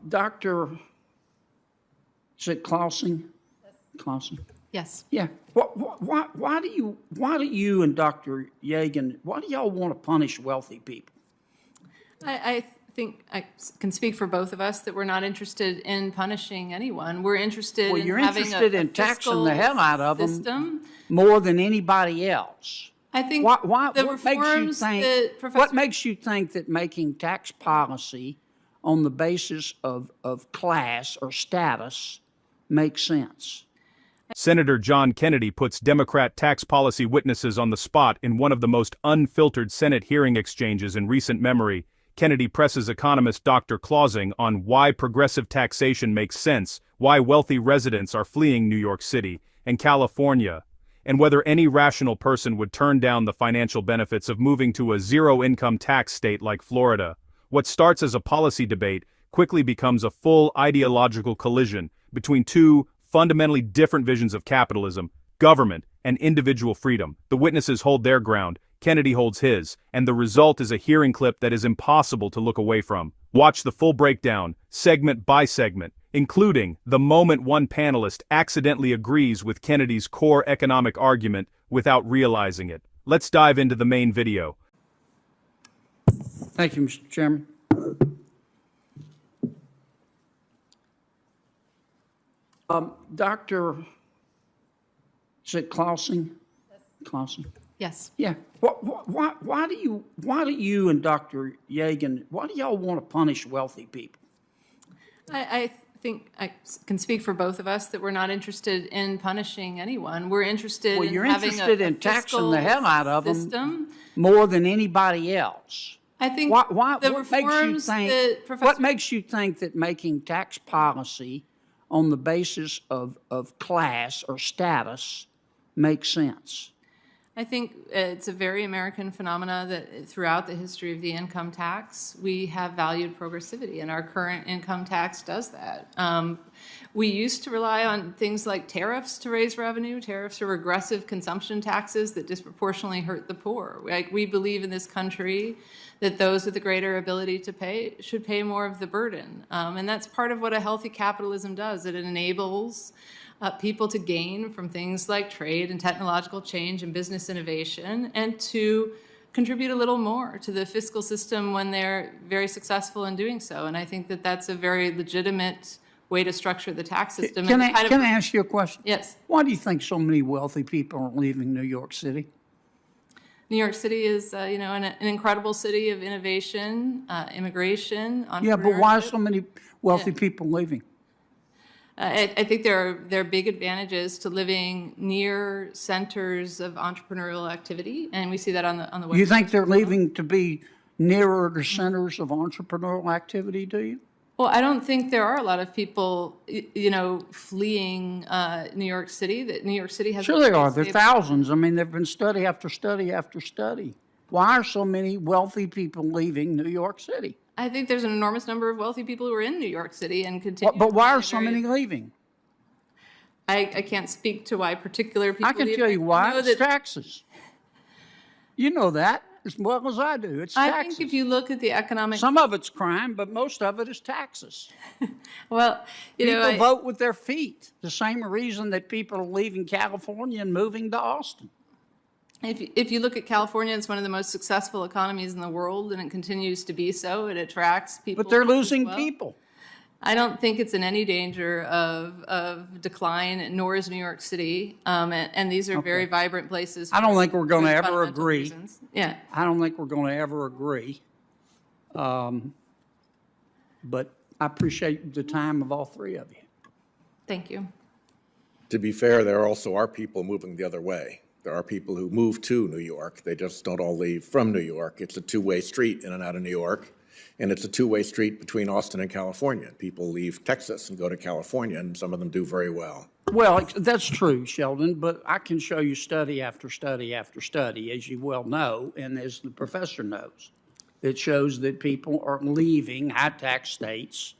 Dr. Is it Clausing? Clausing? Yes. Yeah. Why do you and Dr. Yagan, why do y'all want to punish wealthy people? I think I can speak for both of us that we're not interested in punishing anyone. We're interested Well, in you're having interested a in taxing fiscal the hell out of them system. more than anybody else. I think The what makes you think that making tax policy on the basis of class or status makes sense? Senator John Kennedy puts Democrat tax policy witnesses on the spot in one of the most unfiltered Senate hearing exchanges in recent memory. Kennedy presses economist Dr. Clausing on why progressive taxation makes sense, why wealthy residents are fleeing New York City and California, and whether any rational person would turn down the financial benefits of moving to a zero-income tax state like Florida. What starts as a policy debate quickly becomes a full ideological collision between two fundamentally different visions of capitalism, government, and individual freedom. The witnesses hold their ground, Kennedy holds his, and the result is a hearing clip that is impossible to look away from. Watch the full breakdown, segment by segment, including the moment one panelist accidentally agrees with Kennedy's core economic argument without realizing it. Let's dive into the main video. Thank you, Mr. Chairman. Dr. Is it Clausing? Clausing? Yes. Yeah. Why do you and Dr. Yagan, why do y'all want to punish wealthy people? I think I can speak for both of us that we're not interested in punishing anyone. We're interested Well, in you're having interested a in taxing fiscal the hell out of them system. more than anybody else. I think What makes you think that making tax policy on the basis of class or status makes sense? I think it's a very American phenomena that throughout the history of the income tax, we have valued progressivity, and our current income tax does that. We used to rely on things like tariffs to raise revenue. Tariffs are regressive consumption taxes that disproportionately hurt the poor. We believe in this country that those with the greater ability to pay should pay more of the burden. And that's part of what a healthy capitalism does. It enables people to gain from things like trade and technological change and business innovation, and to contribute a little more to the fiscal system when they're very successful in doing so. And I think that that's a very legitimate way to structure the tax system. Can I ask you a question? Yes. Why do you think so many wealthy people are leaving New York City? New York City is, an incredible city of innovation, immigration, entrepreneurship. Yeah, but why are so many wealthy people leaving? I think there are big advantages to living near centers of entrepreneurial activity, and we see that on the west. You think they're leaving to be nearer to centers of entrepreneurial activity, do you? Well, I don't think there are a lot of people, fleeing New York City. That New York City has. Sure there are. There are thousands. I mean, there have been study after study after study. Why are so many wealthy people leaving New York City? I think there's an enormous number of wealthy people who are in New York City and continue. But why are so many leaving? I can't speak to why particular people leave. I can tell you why. It's taxes. You know that as well as I do. It's taxes. I think if you look at the economic... Some of it's crime, but most of it is taxes. Well, people vote with their feet. The same reason that people are leaving California and moving to Austin. If you look at California, it's one of the most successful economies in the world, and it continues to be so. It attracts people. But they're losing people. I don't think it's in any danger of decline, nor is New York City. And these are very vibrant places. I don't think we're going to ever agree. Reasons. Yeah. I don't think we're going to ever agree. But I appreciate the time of all three of you. Thank you. To be fair, there also are people moving the other way. There are people who move to New York. They just don't all leave from New York. It's a two-way street in and out of New York. And it's a two-way street between Austin and California. People leave Texas and go to California, and some of them do very well. Well, that's true, Sheldon, but I can show you study after study after study, as you well know, and as the professor knows, that shows that people are leaving high-tax states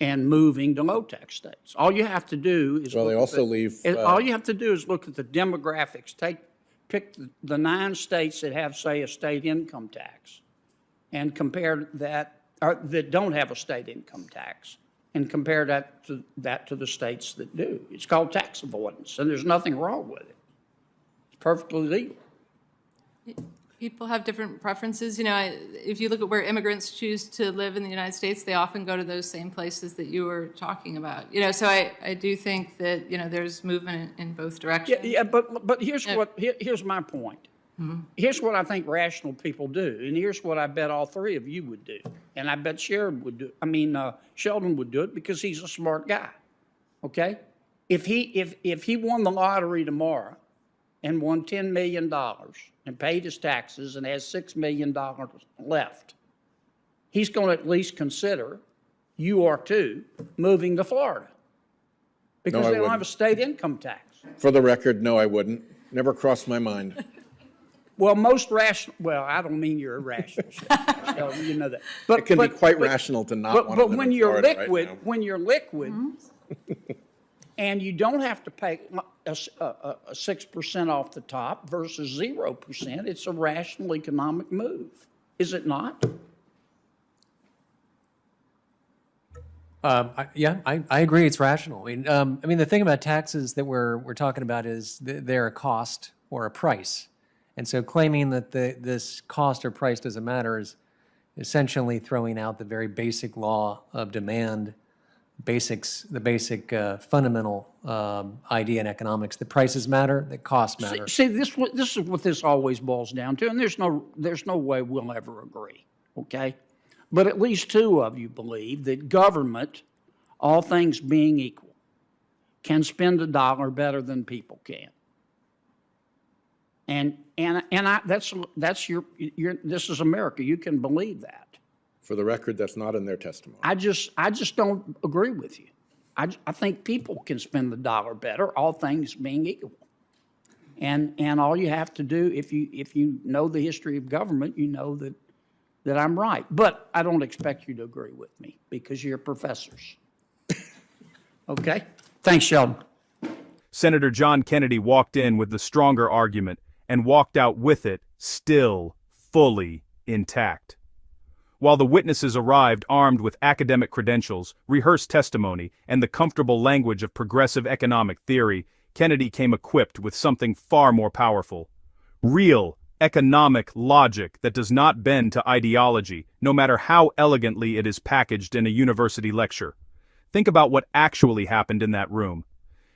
and moving to low-tax states. All you have to do is all you have to do is look at the demographics. Pick the 9 states that have, say, a state income tax, and compare that that don't have a state income tax, and compare that to the states that do. It's called tax avoidance, and there's nothing wrong with it. It's perfectly legal. People have different preferences. You know, if you look at where immigrants choose to live in the United States, they often go to those same places that you were talking about. You know, so I do think that, you know, there's movement in both directions. Yeah, but here's my point. Here's what I think rational people do, and here's what I bet all three of you would do, and I bet Sheldon would do it because he's a smart guy. Okay, if he won the lottery tomorrow and won $10 million and paid his taxes and has $6 million left, he's going to at least consider, you are too, moving to Florida because I they don't have wouldn't. a state income tax. For the record, no, I wouldn't. Never crossed my mind. Well, most rational, well, I don't mean you're irrational, Sheldon, you know that. But It can be but- quite but- rational to not But, want to but live when in you're Florida right liquid, now. when you're liquid, and you don't have to pay a 6% off the top versus 0%, it's a rational economic move, is it not? I agree. It's rational. I mean, the thing about taxes that we're talking about is they're a cost or a price, and so claiming that this cost or price doesn't matter is essentially throwing out the very basic law of demand, the basic fundamental idea in economics that prices matter, that costs matter. See, this is what this always boils down to, and there's no way we'll ever agree, okay? But at least two of you believe that government, all things being equal, can spend $1 better than people can. That's your this is America. You can believe that. For the record, that's not in their testimony. I just don't agree with you. I think people can spend $1 better, all things being equal. And all you have to do, if you know the history of government, you know that I'm right. But I don't expect you to agree with me because you're professors. Okay? Thanks, Sheldon. Senator John Kennedy walked in with the stronger argument and walked out with it still fully intact. While the witnesses arrived armed with academic credentials, rehearsed testimony, and the comfortable language of progressive economic theory, Kennedy came equipped with something far more powerful. Real economic logic that does not bend to ideology, no matter how elegantly it is packaged in a university lecture. Think about what actually happened in that room.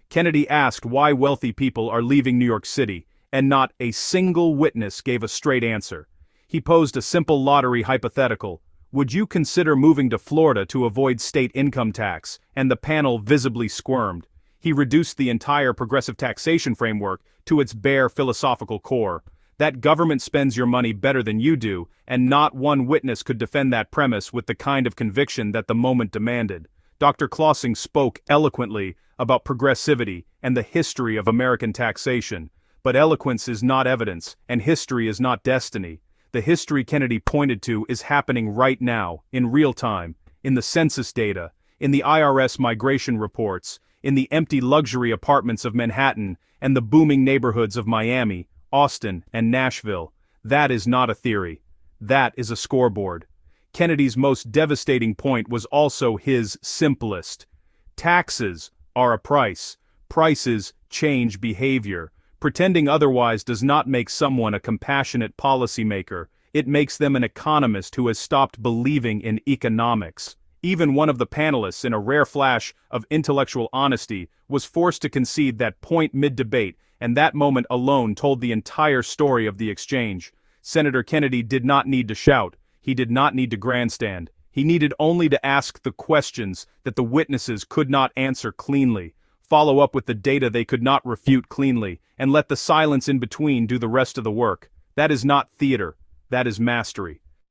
Kennedy asked why wealthy people are leaving New York City, and not a single witness gave a straight answer. He posed a simple lottery hypothetical. Would you consider moving to Florida to avoid state income tax? And the panel visibly squirmed. He reduced the entire progressive taxation framework to its bare philosophical core. That government spends your money better than you do, and not one witness could defend that premise with the kind of conviction that the moment demanded. Dr. Clausing spoke eloquently about progressivity and the history of American taxation. But eloquence is not evidence, and history is not destiny. The history Kennedy pointed to is happening right now, in real time, in the census data, in the IRS migration reports, in the empty luxury apartments of Manhattan, and the booming neighborhoods of Miami, Austin, and Nashville. That is not a theory. That is a scoreboard. Kennedy's most devastating point was also his simplest. Taxes are a price. Prices change behavior. Pretending otherwise does not make someone a compassionate policymaker. It makes them an economist who has stopped believing in economics. Even one of the panelists, in a rare flash of intellectual honesty, was forced to concede that point mid-debate, and that moment alone told the entire story of the exchange. Senator Kennedy did not need to shout. He did not need to grandstand. He needed only to ask the questions that the witnesses could not answer cleanly, follow up with the data they could not refute cleanly, and let the silence in between do the rest of the work. That is not theater. That is mastery.